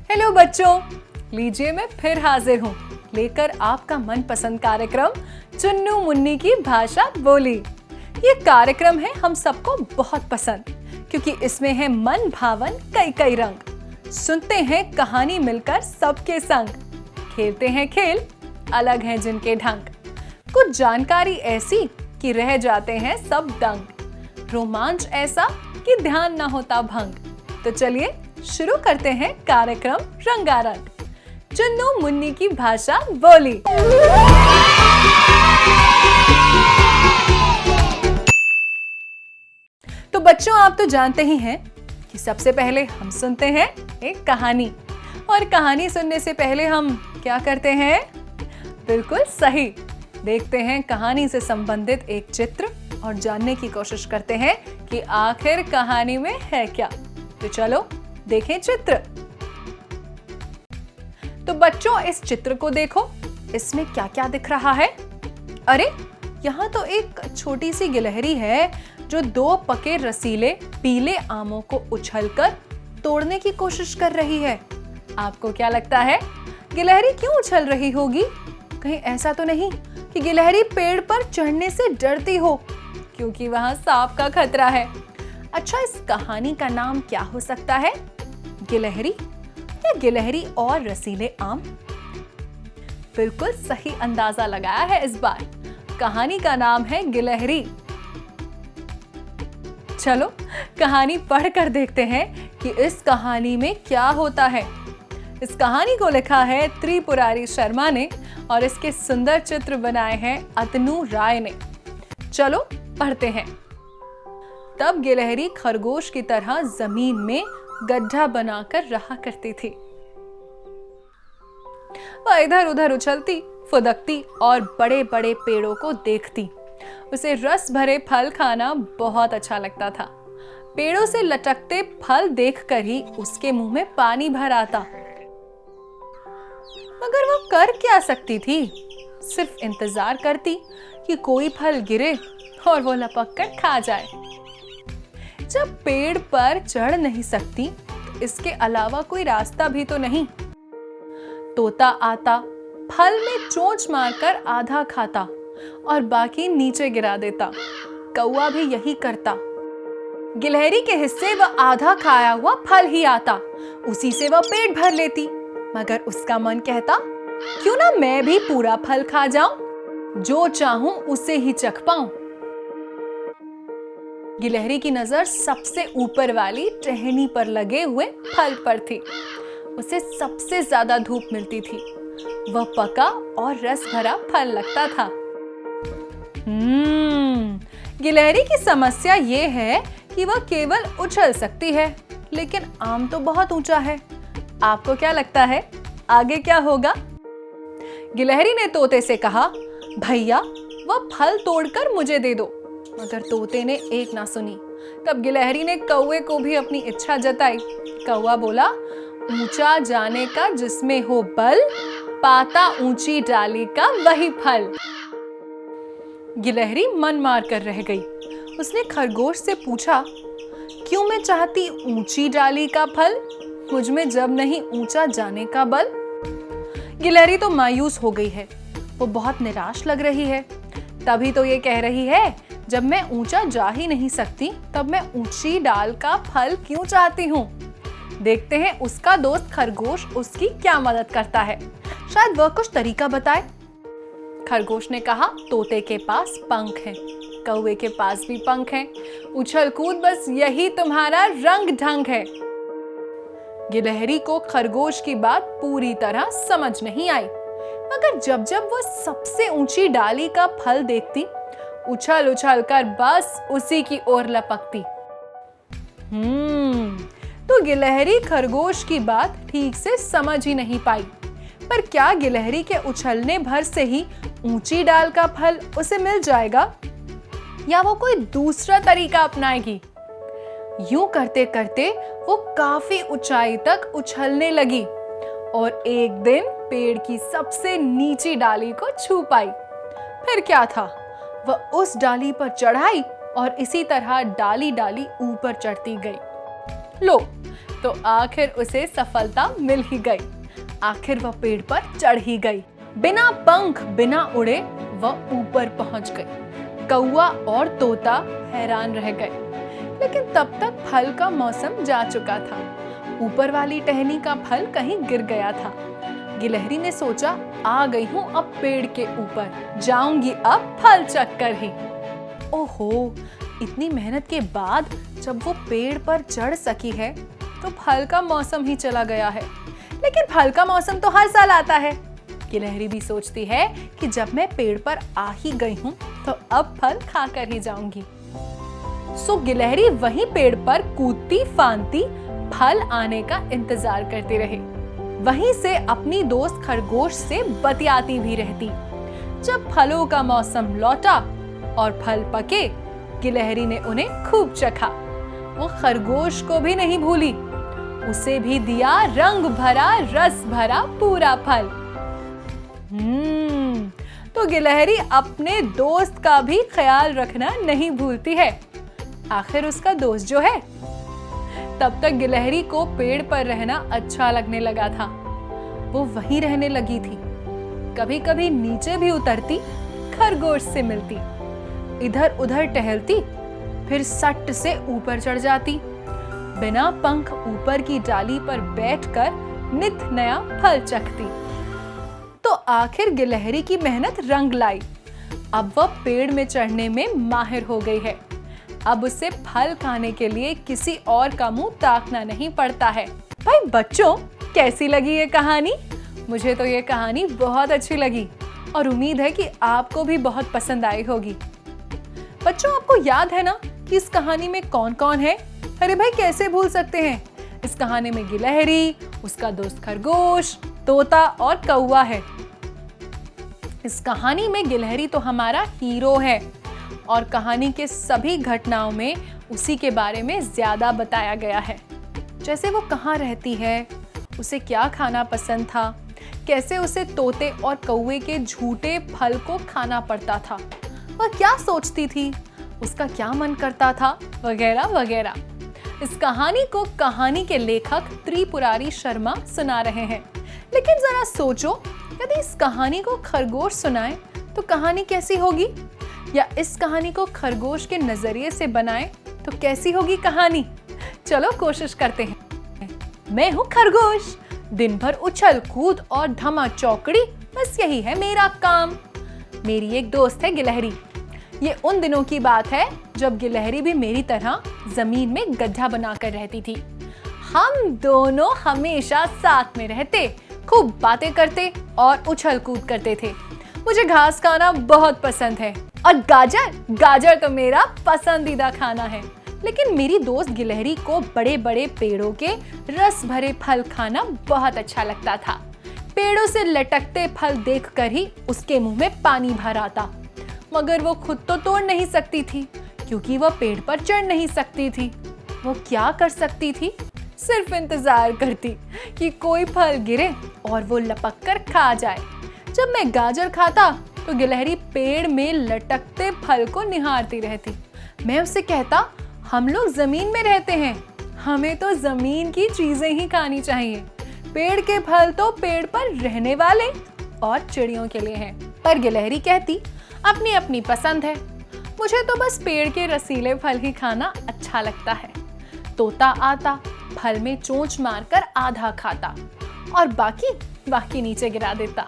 Hello बच्चों, लीजिए मैं फिर हाजिर हूँ लेकर आपका मनपसंद कार्यक्रम चुन्नू मुन्नी की भाषा बोली। ये कार्यक्रम है हम सबको बहुत पसंद क्योंकि इसमें है मन भावन कई कई रंग। सुनते हैं कहानी मिलकर सबके संग, खेलते हैं खेल अलग हैं जिनके ढंग। कुछ जानकारी ऐसी कि रह जाते हैं सब दंग, रोमांच ऐसा कि ध्यान ना होता भंग। तो चलिए शुरू करते हैं कार्यक्रम रंगारंग, चुन्नू मुन्नी की भाषा बोली। तो बच्चों, आप तो जानते ही हैं कि सबसे पहले हम सुनते हैं एक कहानी, और कहानी सुनने से पहले हम क्या करते हैं? बिल्कुल सही, देखते हैं कहानी से संबंधित एक चित्र और जानने की कोशिश करते हैं कि आखिर कहानी में है क्या। तो चलो देखें चित्र। तो बच्चों, इस चित्र को देखो, इसमें क्या क्या दिख रहा है? अरे, यहाँ तो एक छोटी सी गिलहरी है जो दो पके रसीले पीले आमों को उछलकर तोड़ने की कोशिश कर रही है। आपको क्या लगता है, गिलहरी क्यों उछल रही होगी? कहीं ऐसा तो नहीं कि गिलहरी पेड़ पर चढ़ने से डरती हो क्योंकि वहां सांप का खतरा है? अच्छा, इस कहानी का नाम क्या हो सकता है? गिलहरी या गिलहरी और रसीले आम? बिल्कुल सही अंदाजा लगाया है इस बार। कहानी का नाम है गिलहरी। चलो कहानी पढ़कर देखते हैं कि इस कहानी में क्या होता है। इस कहानी को लिखा है त्रिपुरारी शर्मा ने और इसके सुंदर चित्र बनाए हैं अतनु राय ने। चलो पढ़ते हैं। तब गिलहरी खरगोश की तरह जमीन में गड्ढा बनाकर रहा करती थी। वह इधर उधर उछलती फुदकती और बड़े बड़े पेड़ों को देखती। उसे रस भरे फल खाना बहुत अच्छा लगता था। पेड़ों से लटकते फल देखकर ही उसके मुंह में पानी भर आता। मगर वो कर क्या सकती थी? सिर्फ इंतजार करती कि कोई फल गिरे और वो लपक कर खा जाए। जब पेड़ पर चढ़ नहीं सकती तो इसके अलावा कोई रास्ता भी तो नहीं। तोता आता, फल में चोंच मारकर आधा खाता और बाकी नीचे गिरा देता। कौवा भी यही करता। गिलहरी के हिस्से वह आधा खाया हुआ फल ही आता, उसी से वह पेट भर लेती। मगर उसका मन कहता, क्यों ना मैं भी पूरा फल खा जाऊं, जो चाहूं उसे ही चख पाऊं। गिलहरी की नजर सबसे ऊपर वाली टहनी पर लगे हुए फल पर थी। उसे सबसे ज्यादा धूप मिलती थी। वह पका और रस भरा फल लगता था। गिलहरी की समस्या ये है कि वह केवल उछल सकती है, लेकिन आम तो बहुत ऊंचा है। आपको क्या लगता है आगे क्या होगा? गिलहरी ने तोते से कहा, भैया वह फल तोड़कर मुझे दे दो। मगर तोते ने एक ना सुनी। तब गिलहरी ने कौवे को भी अपनी इच्छा जताई। कौवा बोला, ऊंचा जाने का जिसमें हो बल, पाता ऊंची डाली का वही फल। गिलहरी मन मार कर रह गई। उसने खरगोश से पूछा, क्यों मैं चाहती ऊंची डाली का फल, मुझ में जब नहीं ऊंचा जाने का बल? गिलहरी तो मायूस हो गई है। वो बहुत निराश लग रही है। तभी तो ये कह रही है, जब मैं ऊंचा जा ही नहीं सकती तब मैं ऊंची डाल का फल क्यों चाहती हूँ। देखते हैं उसका दोस्त खरगोश उसकी क्या मदद करता है। शायद वह कुछ तरीका बताए। खरगोश ने कहा, तोते के पास पंख हैं, कौवे के पास भी पंख हैं, उछल कूद बस यही तुम्हारा रंग ढंग है। गिलहरी को खरगोश की बात पूरी तरह समझ नहीं आई, मगर जब जब वह सबसे ऊंची डाली का फल देखती, उछल उछल कर बस उसी की ओर लपकती। तो गिलहरी खरगोश की बात ठीक से समझ ही नहीं पाई। पर क्या गिलहरी के उछलने भर से ही ऊंची डाल का फल उसे मिल जाएगा, या वो कोई दूसरा तरीका अपनाएगी? यूं करते करते वो काफी ऊंचाई तक उछलने लगी और एक दिन पेड़ की सबसे नीची डाली को छू पाई। फिर क्या था, वह उस डाली पर चढ़ाई और इसी तरह डाली डाली ऊपर चढ़ती गई। लो, तो आखिर उसे सफलता मिल ही गई। आखिर वह पेड़ पर चढ़ ही गई। बिना पंख बिना उड़े वह ऊपर पहुंच गई। कौवा और तोता हैरान रह गए, लेकिन तब तक फल का मौसम जा चुका था। ऊपर वाली टहनी का फल कहीं गिर गया था। गिलहरी ने सोचा, आ गई हूं अब पेड़ के ऊपर, जाऊंगी अब फल चक्कर ही। ओहो, इतनी मेहनत के बाद जब वो पेड़ पर चढ़ सकी है तो फल का मौसम ही चला गया है। लेकिन फल का मौसम तो हर साल आता है। गिलहरी भी सोचती है कि जब मैं पेड़ पर आ ही गई हूं तो अब फल खाकर ही जाऊंगी। सो गिलहरी वहीं पेड़ पर कूदती फांदती फल आने का इंतजार करती रही। वहीं से अपनी दोस्त खरगोश से बतियाती भी रहती। जब फलों का मौसम लौटा और फल पके, गिलहरी ने उन्हें खूब चखा। वो खरगोश को भी नहीं भूली, उसे भी दिया रंग भरा रस भरा पूरा फल। तो गिलहरी अपने दोस्त का भी ख्याल रखना नहीं भूलती है। आखिर उसका दोस्त जो है। तब तक गिलहरी को पेड़ पर रहना अच्छा लगने लगा था। वो वहीं रहने लगी थी। कभी कभी नीचे भी उतरती, खरगोश से मिलती, इधर उधर टहलती, फिर सट से ऊपर चढ़ जाती। बिना पंख ऊपर की डाली पर बैठकर नित नया फल चखती। तो आखिर गिलहरी की मेहनत रंग लाई। अब वह पेड़ में चढ़ने में माहिर हो गई है। अब उसे फल खाने के लिए किसी और का मुंह ताकना नहीं पड़ता है। भाई बच्चों, कैसी लगी ये कहानी? मुझे तो ये कहानी बहुत अच्छी लगी और उम्मीद है कि आपको भी बहुत पसंद आई होगी। बच्चों, आपको याद है ना कि इस कहानी में कौन कौन है? अरे भाई, कैसे भूल सकते हैं। इस कहानी में गिलहरी, उसका दोस्त खरगोश, तोता और कौवा है। इस कहानी में गिलहरी तो हमारा हीरो है और कहानी के सभी घटनाओं में उसी के बारे में ज्यादा बताया गया है। जैसे वो कहाँ रहती है, उसे क्या खाना पसंद था, कैसे उसे तोते और कौवे के झूठे फल को खाना पड़ता था, वह क्या सोचती थी, उसका क्या मन करता था, वगैरह वगैरह। इस कहानी को कहानी के लेखक त्रिपुरारी शर्मा सुना रहे हैं। लेकिन जरा सोचो, यदि इस कहानी को खरगोश सुनाए तो कहानी कैसी होगी? या इस कहानी को खरगोश के नजरिए से बनाए तो कैसी होगी कहानी? चलो कोशिश करते हैं। मैं हूँ खरगोश, दिन भर उछल कूद और धमा चौकड़ी, बस यही है मेरा काम। मेरी एक दोस्त है गिलहरी। ये उन दिनों की बात है जब गिलहरी भी मेरी तरह जमीन में गड्ढा बनाकर रहती थी। हम दोनों हमेशा साथ में रहते, खूब बातें करते और उछल कूद करते थे। मुझे घास खाना बहुत पसंद है और गाजर तो मेरा पसंदीदा खाना है। लेकिन मेरी दोस्त गिलहरी को बड़े बड़े पेड़ों के रस भरे फल खाना बहुत अच्छा लगता था। पेड़ों से लटकते फल देखकर ही उसके मुंह में पानी भर आता। मगर वो खुद तो तोड़ नहीं सकती थी क्योंकि वह पेड़ पर चढ़ नहीं सकती थी। वो क्या कर सकती थी? सिर्फ इंतजार करती कि कोई फल गिरे और वो लपक कर खा जाए। जब मैं गाजर खाता तो गिलहरी पेड़ में लटकते फल को निहारती रहती। मैं उससे कहता, हम लोग जमीन में रहते हैं, हमें तो जमीन की चीजें ही खानी चाहिए। पेड़ के फल तो पेड़ पर रहने वाले और चिड़ियों के लिए हैं। पर गिलहरी कहती, अपनी अपनी पसंद है, मुझे तो बस पेड़ के रसीले फल ही खाना अच्छा लगता है। तोता आता, फल में चोंच मारकर आधा खाता और बाकी नीचे गिरा देता।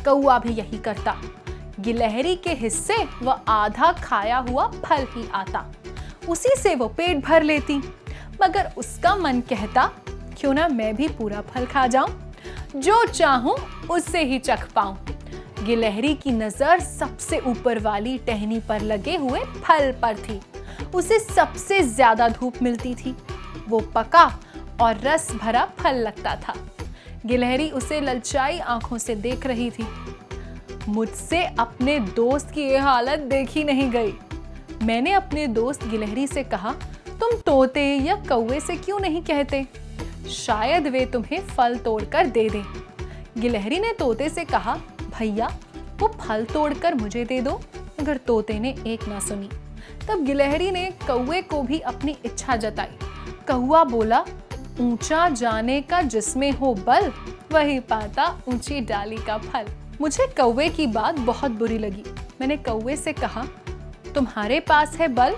कौवा भी यही करता। गिलहरी के हिस्से वह आधा खाया हुआ फल ही आता, उसी से वो पेट भर लेती। मगर उसका मन कहता, क्यों ना मैं भी पूरा फल खा जाऊं, जो चाहूं उससे ही चख पाऊं। गिलहरी की नजर सबसे ऊपर वाली टहनी पर लगे हुए फल पर थी। उसे सबसे ज्यादा धूप मिलती थी। वो पका और रस भरा फल लगता था। गिलहरी उसे ललचाई आंखों से देख रही थी। मुझसे अपने दोस्त की ये हालत देखी नहीं गई। मैंने अपने दोस्त गिलहरी से कहा, तुम तोते या कौवे से क्यों नहीं कहते? शायद वे तुम्हें फल तोड़कर दे दें। गिलहरी ने तोते से कहा, भैया वो फल तोड़कर मुझे दे दो। मगर तोते ने एक ना सुनी। तब गिलहरी ने कौवे को भी अपनी इच्छा जताई कौवा बोला, ऊंचा जाने का जिसमें हो बल, वही पाता ऊंची डाली का फल। मुझे कौवे की बात बहुत बुरी लगी। मैंने कौवे से कहा, तुम्हारे पास है बल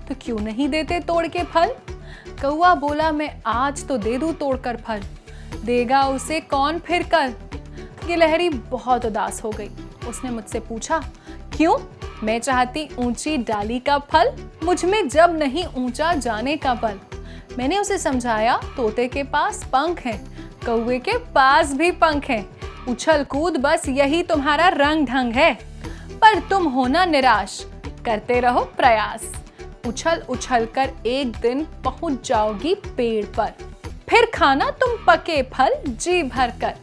तो क्यों नहीं देते तोड़ के फल? कौवा बोला, मैं आज तो दे दूं तोड़कर फल, देगा उसे कौन फिर कल? गिलहरी बहुत उदास हो गई। उसने मुझसे पूछा, क्यों? मैं चाहती ऊंची डाली का फल, मुझ में जब नहीं ऊंचा जाने का बल। मैंने उसे समझाया, तोते के पास पंख हैं, कौवे के पास भी पंख हैं, उछल कूद बस यही तुम्हारा रंग ढंग है। पर तुम होना निराश, करते रहो प्रयास, उछल उछल कर एक दिन पहुंच जाओगी पेड़ पर, फिर खाना तुम पके फल जी भर कर।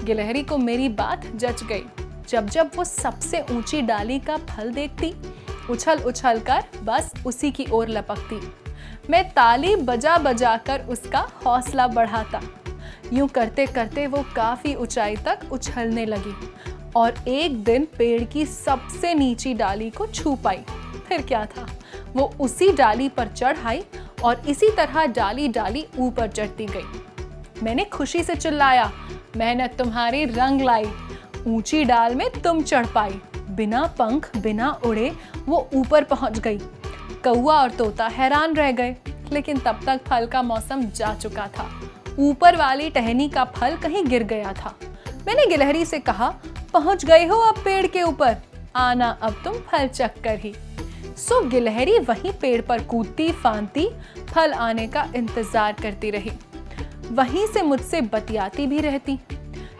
गिलहरी को मेरी बात जच गई। जब जब वो सबसे ऊंची डाली का फल देखती, उछल उछल कर बस उसी की ओर लपकती। मैं ताली बजा बजा कर उसका हौसला बढ़ाता। यूं करते करते वो काफी ऊंचाई तक उछलने लगी और एक दिन पेड़ की सबसे नीची डाली को छू पाई। फिर क्या था, वो उसी डाली पर चढ़ आई और इसी तरह डाली डाली ऊपर चढ़ती गई। मैंने खुशी से चिल्लाया, मेहनत तुम्हारी रंग लाई, ऊंची डाल में तुम चढ़ पाई। बिना पंख बिना उड़े वो ऊपर पहुंच गई। कौवा और तोता हैरान रह गए, लेकिन तब तक फल का मौसम जा चुका था। ऊपर वाली टहनी का फल कहीं गिर गया था। मैंने गिलहरी से कहा, पहुंच गए हो अब पेड़ के ऊपर, आना अब तुम फल चक्कर ही। सो गिलहरी वहीं पेड़ पर कूदती फांदती फल आने का इंतजार करती रही। वहीं से मुझसे बतियाती भी रहती।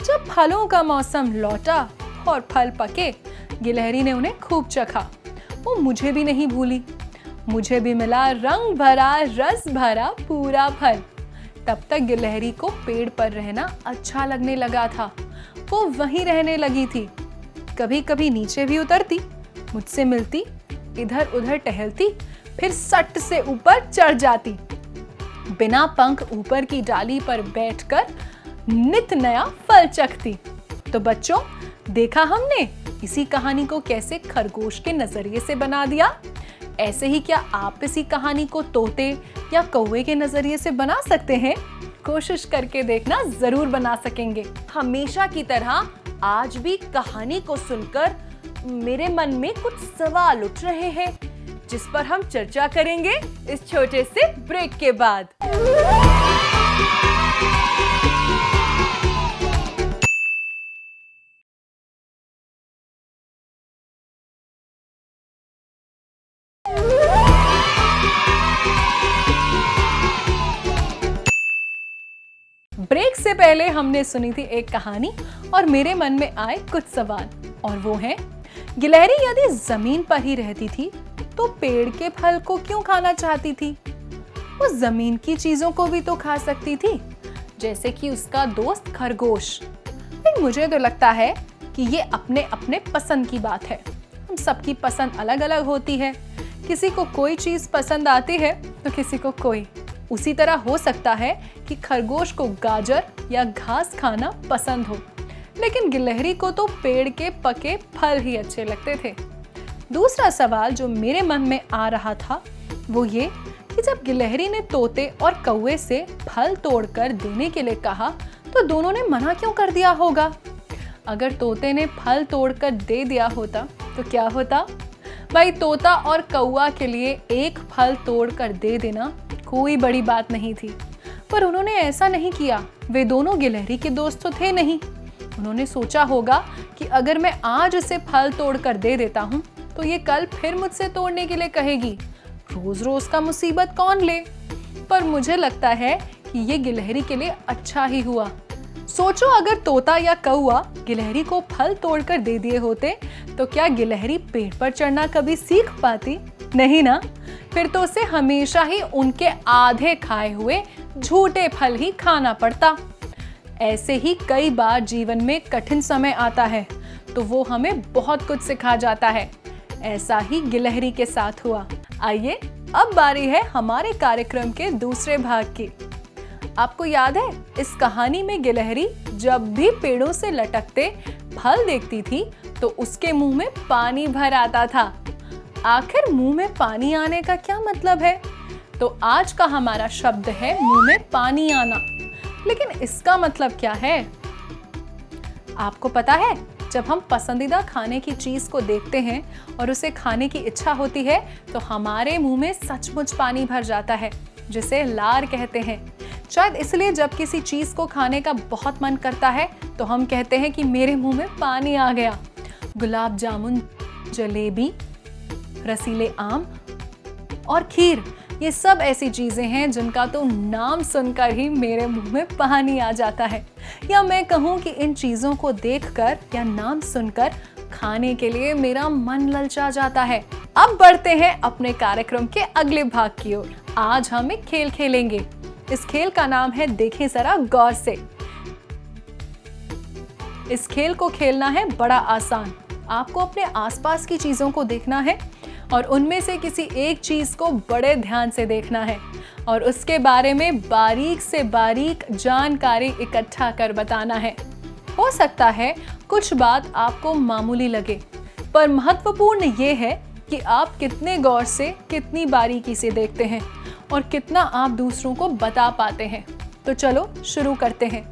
जब फलों का मौसम लौटा और फल पके, गिलहरी ने उन्हें खूब चखा। वो मुझे भी नहीं भूली। मुझे भी मिला रंग भरा रस भरा पूरा फल। तब तक गिलहरी को पेड़ पर रहना अच्छा लगने लगा था। वो वहीं रहने लगी थी। कभी कभी नीचे भी उतरती, मुझसे मिलती, इधर उधर टहलती, फिर सट से ऊपर चढ़ जाती। बिना पंख ऊपर की डाली पर बैठकर नित नया फल चखती। तो बच्चों, देखा हमने इसी कहानी को कैसे खरगोश के नजरिए से बना दिया। ऐसे ही क्या आप इसी कहानी को तोते या कौवे के नजरिए से बना सकते हैं? कोशिश करके देखना, जरूर बना सकेंगे। हमेशा की तरह आज भी कहानी को सुनकर मेरे मन में कुछ सवाल उठ रहे हैं, जिस पर हम चर्चा करेंगे इस छोटे से ब्रेक के बाद। ब्रेक से पहले हमने सुनी थी एक कहानी और मेरे मन में आए कुछ सवाल, और वो है, गिलहरी यदि जमीन पर ही रहती थी तो पेड़ के फल को क्यों खाना चाहती थी? वो जमीन की चीजों को भी तो खा सकती थी, जैसे कि उसका दोस्त खरगोश। लेकिन मुझे तो लगता है कि ये अपने अपने पसंद की बात है। हम सबकी पसंद अलग अलग होती है। किसी को कोई चीज पसंद आती है तो किसी को कोई। उसी तरह हो सकता है कि खरगोश को गाजर या घास खाना पसंद हो, लेकिन गिलहरी को तो पेड़ के पके फल ही अच्छे लगते थे। दूसरा सवाल जो मेरे मन में आ रहा था वो ये कि जब गिलहरी ने तोते और कौवे से फल तोड़कर देने के लिए कहा तो दोनों ने मना क्यों कर दिया होगा? अगर तोते ने फल तोड़कर दे दिया होता तो क्या होता? भाई, तोता और कौवा के लिए एक फल तोड़कर दे देना कोई बड़ी बात नहीं थी, पर उन्होंने ऐसा नहीं किया। वे दोनों गिलहरी के दोस्त तो थे नहीं। उन्होंने सोचा होगा कि अगर मैं आज उसे फल तोड़कर दे देता हूँ तो ये कल फिर मुझसे तोड़ने के लिए कहेगी। रोज रोज का मुसीबत कौन ले? पर मुझे लगता है कि ये गिलहरी के लिए अच्छा ही हुआ। सोचो, अगर तोता या कौवा गिलहरी को फल तोड़कर दे दिए होते तो क्या गिलहरी पेड़ पर चढ़ना कभी सीख पाती? नहीं ना। फिर तो उसे हमेशा ही उनके आधे खाए हुए झूठे फल ही खाना पड़ता। ऐसे ही कई बार जीवन में कठिन समय आता है तो वो हमें बहुत कुछ सिखा जाता है। ऐसा ही गिलहरी के साथ हुआ। आइए, अब बारी है हमारे कार्यक्रम के दूसरे भाग की। आपको याद है, इस कहानी में गिलहरी जब भी पेड़ों से लटकते फल देखती थी तो उसके मुंह में पानी भर आता था। आखिर मुंह में पानी आने का क्या मतलब है? तो आज का हमारा शब्द है मुंह में पानी आना। लेकिन इसका मतलब क्या है? आपको पता है, जब हम पसंदीदा खाने की चीज को देखते हैं और उसे खाने की इच्छा होती है तो हमारे मुंह में सचमुच पानी भर जाता है, जिसे लार कहते हैं। शायद इसलिए जब किसी चीज को खाने का बहुत मन करता है तो हम कहते हैं कि मेरे मुंह में पानी आ गया। गुलाब जामुन, जलेबी, रसीले आम और खीर, ये सब ऐसी चीजें हैं जिनका तो नाम सुनकर ही मेरे मुंह में पानी आ जाता है। या मैं कहूँ कि इन चीजों को देखकर या नाम सुनकर खाने के लिए मेरा मन ललचा जाता है। अब बढ़ते हैं अपने कार्यक्रम के अगले भाग की ओर। आज हम एक खेल खेलेंगे। इस खेल का नाम है देखें जरा गौर से। इस खेल को खेलना है बड़ा आसान। आपको अपने आसपास की चीजों को देखना है और उनमें से किसी एक चीज को बड़े ध्यान से देखना है और उसके बारे में बारीक से बारीक जानकारी इकट्ठा कर बताना है। हो सकता है कुछ बात आपको मामूली लगे, पर महत्वपूर्ण ये है कि आप कितने गौर से, कितनी बारीकी से देखते हैं और कितना आप दूसरों को बता पाते हैं। तो चलो शुरू करते हैं।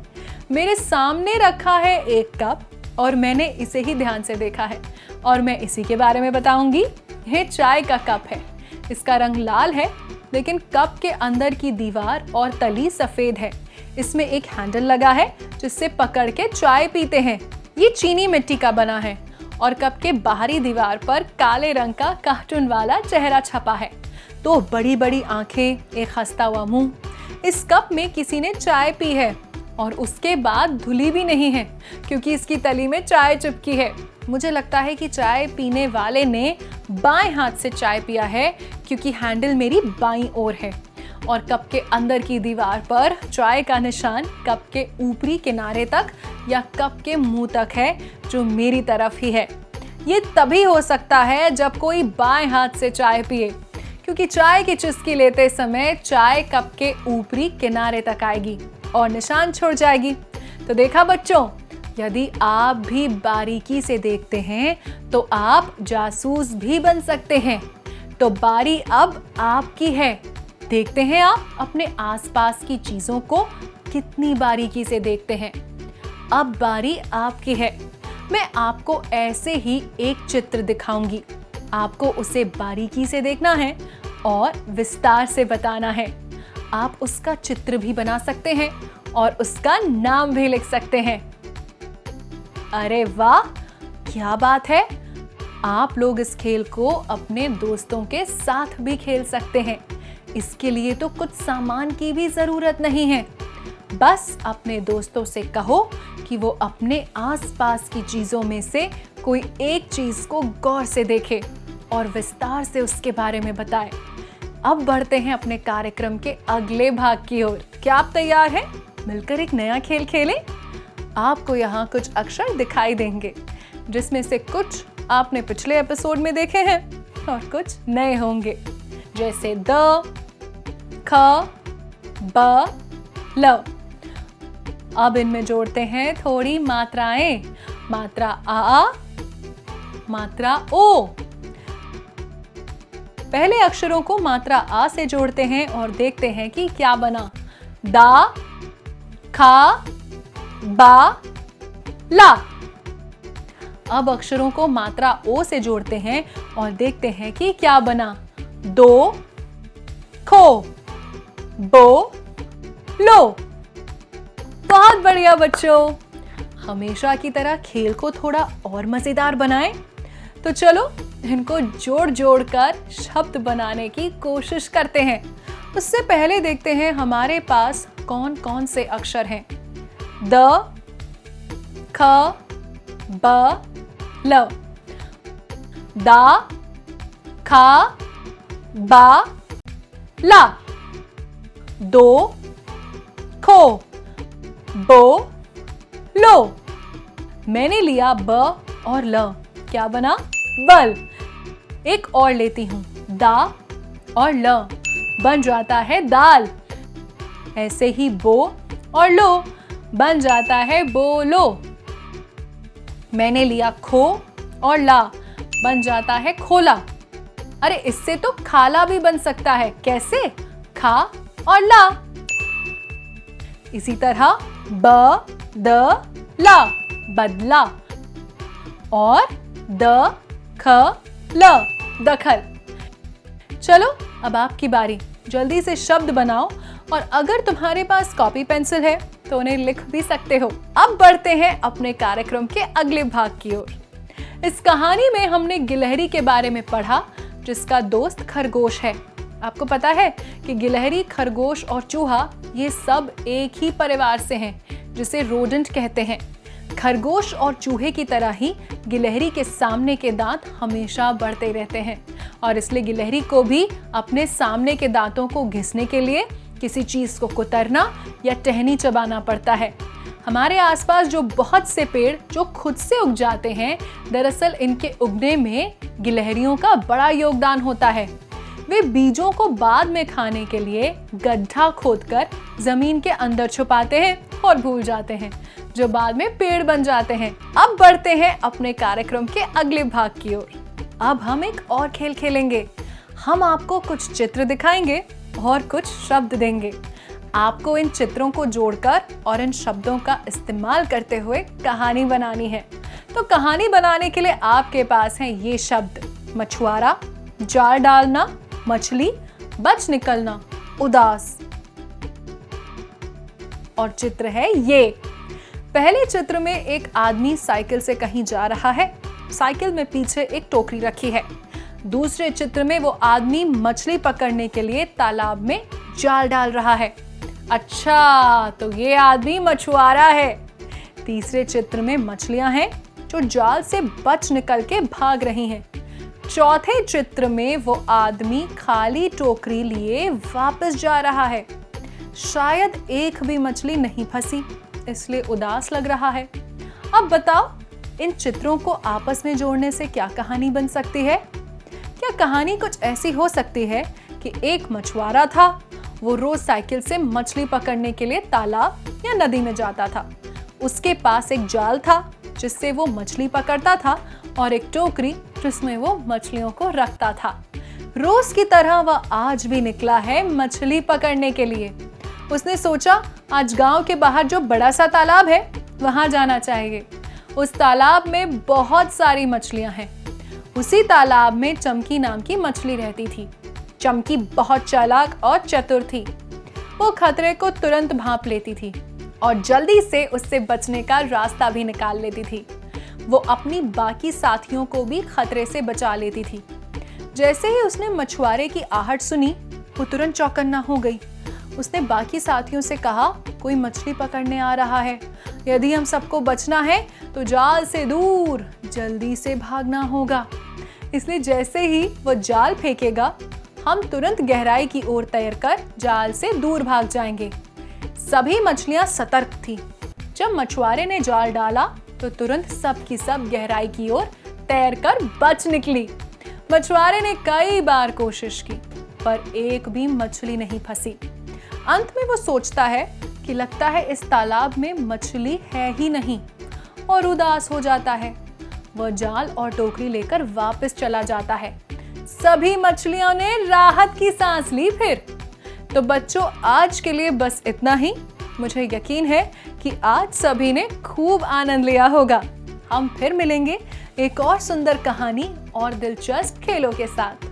मेरे सामने रखा है एक कप और मैंने इसे ही ध्यान से देखा है और मैं इसी के बारे में बताऊंगी। यह चाय का कप है। इसका रंग लाल है, लेकिन कप के अंदर की दीवार और तली सफेद है। इसमें एक हैंडल लगा है जिससे पकड़ के चाय पीते हैं। ये चीनी मिट्टी का बना है और कप के बाहरी दीवार पर काले रंग का कार्टून वाला चेहरा छपा है। तो बड़ी बड़ी आंखें, एक हंसता हुआ मुंह। इस कप में किसी ने चाय पी है और उसके बाद धुली भी नहीं है, क्योंकि इसकी तली में चाय चिपकी है। मुझे लगता है कि चाय पीने वाले ने बाएं हाथ से चाय पिया है, क्योंकि हैंडल मेरी बाईं ओर है और कप के अंदर की दीवार पर चाय का निशान कप के ऊपरी किनारे तक या कप के मुंह तक है, जो मेरी तरफ ही है। ये तभी हो सकता है जब कोई बाएं हाथ से चाय पिए, क्योंकि चाय की चुस्की लेते समय चाय कप के ऊपरी किनारे तक आएगी और निशान छोड़ जाएगी। तो देखा बच्चों, यदि आप भी बारीकी से देखते हैं तो आप जासूस भी बन सकते हैं। तो बारी अब आपकी है। देखते हैं आप अपने आसपास की चीजों को कितनी बारीकी से देखते हैं। अब बारी आपकी है। मैं आपको ऐसे ही एक चित्र दिखाऊंगी। आपको उसे बारीकी से देखना है और विस्तार से बताना है। आप उसका चित्र भी बना सकते हैं और उसका नाम भी लिख सकते हैं। अरे वाह, क्या बात है! आप लोग इस खेल को अपने दोस्तों के साथ भी खेल सकते हैं। इसके लिए तो कुछ सामान की भी जरूरत नहीं है। बस अपने दोस्तों से कहो कि वो अपने आसपास की चीजों में से कोई एक चीज को गौर से देखे और विस्तार से उसके बारे में बताए। अब बढ़ते हैं अपने कार्यक्रम के अगले भाग की ओर। क्या आप तैयार हैं? मिलकर एक नया खेल खेलें। आपको यहाँ कुछ अक्षर दिखाई देंगे, जिसमें से कुछ आपने पिछले एपिसोड में देखे हैं और कुछ नए होंगे, जैसे द, ख, ब, ल। अब इनमें जोड़ते हैं थोड़ी मात्राएं। मात्रा आ, मात्रा ओ। पहले अक्षरों को मात्रा आ से जोड़ते हैं और देखते हैं कि क्या बना। दा, खा, बा, ला। अब अक्षरों को मात्रा ओ से जोड़ते हैं और देखते हैं कि क्या बना। दो, खो, बो, लो। बहुत बढ़िया बच्चों। हमेशा की तरह खेल को थोड़ा और मजेदार बनाएं। तो चलो इनको जोड़ जोड़ कर शब्द बनाने की कोशिश करते हैं। उससे पहले देखते हैं हमारे पास कौन कौन से अक्षर हैं। द, ख, ब, ल। दा, खा, बा, ला। दो, खो, बो, लो। मैंने लिया ब और ल। क्या बना? बल। एक और लेती हूं। दा और ल बन जाता है दाल। ऐसे ही बो और लो बन जाता है बोलो। मैंने लिया खो और ला बन जाता है खोला। अरे इससे तो खाला भी बन सकता है। कैसे? खा और ला। इसी तरह ब द ला, बदला। और द ख ल, दखल। चलो अब आपकी बारी, जल्दी से शब्द बनाओ और अगर तुम्हारे पास कॉपी पेंसिल है तो उन्हें लिख भी सकते हो। अब बढ़ते हैं अपने कार्यक्रम के अगले भाग की ओर। इस कहानी में हमने गिलहरी के बारे में पढ़ा जिसका दोस्त खरगोश है। आपको पता है कि गिलहरी, खरगोश और चूहा ये सब एक ही परिवार से हैं जिसे रोडेंट कहते हैं। खरगोश और चूहे की तरह ही गिलहरी के सामने के दांत हमेशा बढ़ते रहते हैं और इसलिए गिलहरी को भी अपने सामने के दांतों को घिसने के लिए किसी चीज को कुतरना या टहनी चबाना पड़ता है। हमारे आसपास जो बहुत से पेड़ जो खुद से उग जाते हैं, दरअसल इनके उगने में गिलहरियों का बड़ा योगदान होता है। वे बीजों को बाद में खाने के लिए गड्ढा खोदकर जमीन के अंदर छुपाते हैं और भूल जाते हैं, जो बाद में पेड़ बन जाते हैं। अब बढ़ते हैं अपने कार्यक्रम के अगले भाग की ओर। अब हम एक और खेल खेलेंगे। हम आपको कुछ चित्र दिखाएंगे और कुछ शब्द देंगे। आपको इन चित्रों को जोड़कर और इन शब्दों का इस्तेमाल करते हुए कहानी बनानी है। तो कहानी बनाने के लिए आपके पास हैं ये शब्द: मछुआरा, जाल डालना, मछली, बच निकलना, उदास। और चित्र है ये। पहले चित्र में एक आदमी साइकिल से कहीं जा रहा है। साइकिल में पीछे एक टोकरी रखी है। दूसरे चित्र में वो आदमी मछली पकड़ने के लिए तालाब में जाल डाल रहा है। अच्छा, तो ये आदमी मछुआरा है। तीसरे चित्र में मछलियां हैं जो जाल से बच निकल के भाग रही हैं। चौथे चित्र में वो आदमी खाली टोकरी लिए वापस जा रहा है। शायद एक भी मछली नहीं फंसी, इसलिए उदास लग रहा है। अब बताओ, इन चित्रों को आपस में जोड़ने से क्या कहानी बन सकती है? क्या कहानी कुछ ऐसी हो सकती है कि एक मछुआरा था, वो रोज साइकिल से मछली पकड़ने के लिए तालाब या नदी में जाता था। उसके पास एक जाल था जिससे वो मछली पकड़ता था और एक टोकरी जिसमें वो मछलियों को रखता था। रोज की तरह वह आज भी निकला है मछली पकड़ने के लिए। उसने सोचा आज गांव के बाहर जो बड़ा सा तालाब है वहां जाना चाहिए। उस तालाब में बहुत सारी मछलियां हैं। उसी तालाब में चमकी नाम की मछली रहती थी। चमकी बहुत चालाक और चतुर थी। वो खतरे को तुरंत भांप लेती थी और जल्दी से उससे बचने का रास्ता भी निकाल लेती थी। वो अपनी बाकी साथियों को भी खतरे से बचा लेती थी। जैसे ही उसने मछुआरे की आहट सुनी, वो तुरंत चौकन्ना हो गई। उसने बाकी साथियों से कहा, कोई मछली पकड़ने आ रहा है। यदि हम सबको बचना है तो जाल से दूर जल्दी से भागना होगा। इसलिए जैसे ही वो जाल फेंकेगा, हम तुरंत गहराई की ओर तैरकर जाल से दूर भाग जाएंगे। सभी मछलियां सतर्क थीं। जब मछुआरे ने जाल डाला तो तुरंत सब की सब गहराई की ओर तैरकर बच निकली। मछुआरे ने कई बार कोशिश की पर एक भी मछली नहीं फंसी। अंत में वो सोचता है कि लगता है इस तालाब में मछली है ही नहीं और उदास हो जाता है। वह जाल और टोकरी लेकर वापस चला जाता है। सभी मछलियों ने राहत की सांस ली फिर। तो बच्चों, आज के लिए बस इतना ही। मुझे यकीन है कि आज सभी ने खूब आनंद लिया होगा। हम फिर मिलेंगे एक और सुंदर कहानी और दिलचस्प खेलों के साथ।